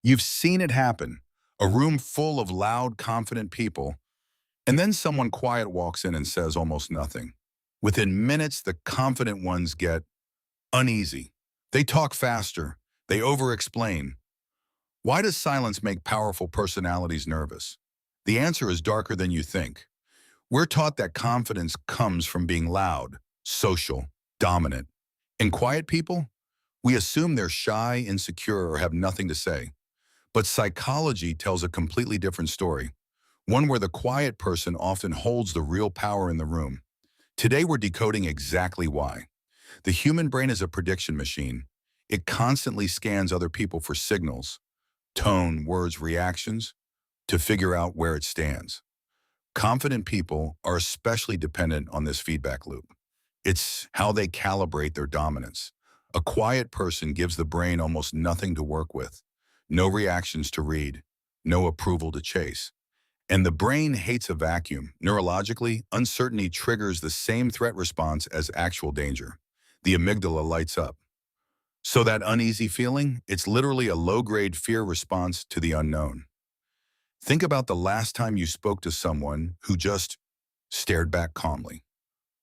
You've seen it happen. A room full of loud, confident people, and then someone quiet walks in and says almost nothing. Within minutes, the confident ones get uneasy. They talk faster. They over-explain. Why does silence make powerful personalities nervous? The answer is darker than you think. We're taught that confidence comes from being loud, social, dominant. And quiet people? We assume they're shy, insecure, or have nothing to say. But psychology tells a completely different story, one where the quiet person often holds the real power in the room. Today we're decoding exactly why. The human brain is a prediction machine. It constantly scans other people for signals, tone, words, reactions, to figure out where it stands. Confident people are especially dependent on this feedback loop. It's how they calibrate their dominance. A quiet person gives the brain almost nothing to work with, no reactions to read, no approval to chase. And the brain hates a vacuum. Neurologically, uncertainty triggers the same threat response as actual danger. The amygdala lights up. So that uneasy feeling, it's literally a low-grade fear response to the unknown. Think about the last time you spoke to someone who just stared back calmly.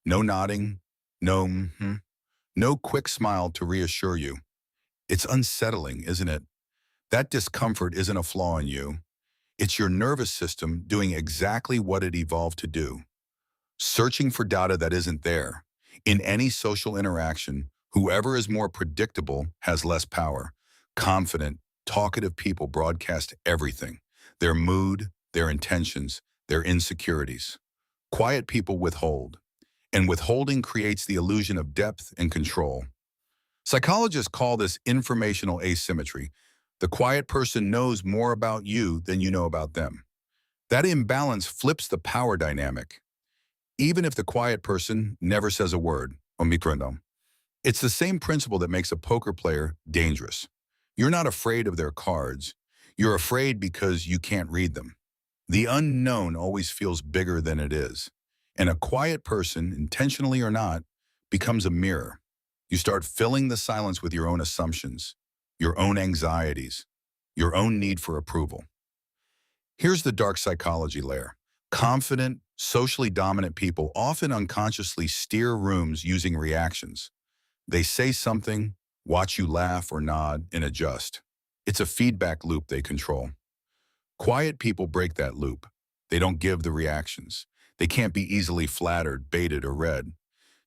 No nodding, no quick smile to reassure you. It's unsettling, isn't it? That discomfort isn't a flaw in you. It's your nervous system doing exactly what it evolved to do, searching for data that isn't there. In any social interaction, whoever is more predictable has less power. Confident, talkative people broadcast everything: their mood, their intentions, their insecurities. Quiet people withhold, and withholding creates the illusion of depth and control. Psychologists call this informational asymmetry. The quiet person knows more about you than you know about them. That imbalance flips the power dynamic. Even if the quiet person never says a word, it's the same principle that makes a poker player dangerous. You're not afraid of their cards. You're afraid because you can't read them. The unknown always feels bigger than it is. And a quiet person, intentionally or not, becomes a mirror. You start filling the silence with your own assumptions, your own anxieties, your own need for approval. Here's the dark psychology layer. Confident, socially dominant people often unconsciously steer rooms using reactions. They say something, watch you laugh or nod, and adjust. It's a feedback loop they control. Quiet people break that loop. They don't give the reactions. They can't be easily flattered, baited, or read.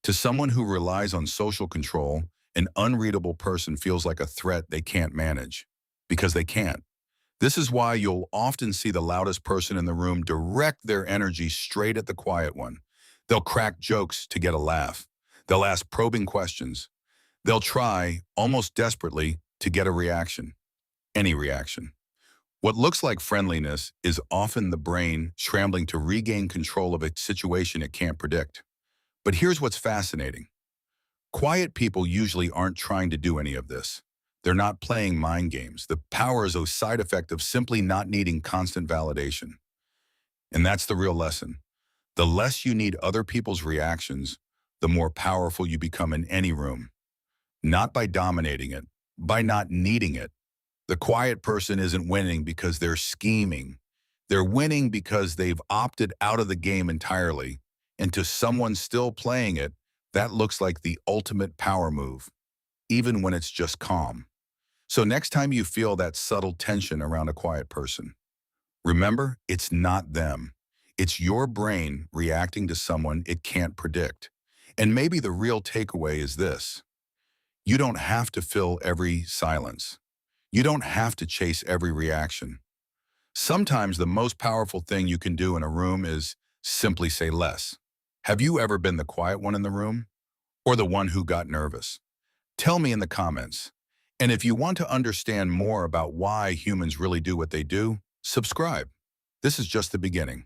To someone who relies on social control, an unreadable person feels like a threat they can't manage, because they can't. This is why you'll often see the loudest person in the room direct their energy straight at the quiet one. They'll crack jokes to get a laugh. They'll ask probing questions. They'll try, almost desperately, to get a reaction. Any reaction. What looks like friendliness is often the brain scrambling to regain control of a situation it can't predict. But here's what's fascinating. Quiet people usually aren't trying to do any of this. They're not playing mind games. The power is a side effect of simply not needing constant validation. And that's the real lesson. The less you need other people's reactions, the more powerful you become in any room. Not by dominating it, by not needing it. The quiet person isn't winning because they're scheming. They're winning because they've opted out of the game entirely. And to someone still playing it, that looks like the ultimate power move, even when it's just calm. So next time you feel that subtle tension around a quiet person, remember, it's not them. It's your brain reacting to someone it can't predict. And maybe the real takeaway is this: you don't have to fill every silence. You don't have to chase every reaction. Sometimes the most powerful thing you can do in a room is simply say less. Have you ever been the quiet one in the room? Or the one who got nervous? Tell me in the comments. And if you want to understand more about why humans really do what they do, subscribe. This is just the beginning.